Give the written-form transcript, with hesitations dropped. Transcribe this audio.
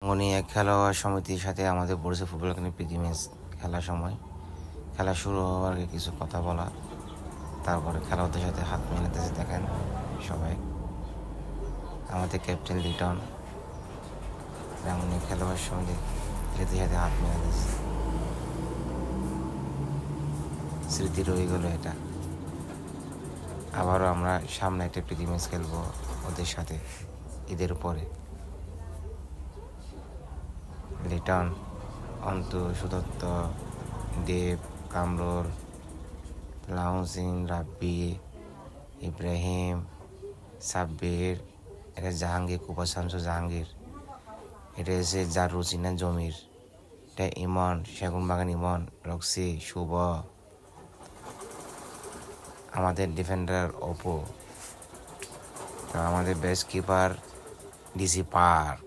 উনি এক খেলোয়াড় সমিতির সাথে আমাদের পড়েছে ফুটবল প্রীতি ম্যাচ খেলার সময়। খেলা শুরু হওয়ার আগে কিছু কথা বলা, তারপরে খেলোয়াড়দের সাথে হাত মেলাতেছে দেখেন সবাই। আমাদের ক্যাপ্টেন লিটন উনি খেলোয়াড় সমিতির সাথে হাত মেলাতেছে, স্মৃতি রয়ে গেল এটা। আবারও আমরা সামনে একটা প্রীতি ম্যাচ খেলবো ওদের সাথে ঈদের পরে। লিটন, অন্তু, সুদত্ত, দেব, কামরুল, লাউসিন, রাব্বি, ইব্রাহিম, সাব্বির, এটা জাহাঙ্গীর, কুপা শামসু জাহাঙ্গীর, এটা হচ্ছে জারুচিনা জমির, এটা ইমন, সেগুনবাগান ইমন, রক্সি, শুভ, আমাদের ডিফেন্ডার অপু, আমাদের বেস্ট কিপার ডিসি পার্ক।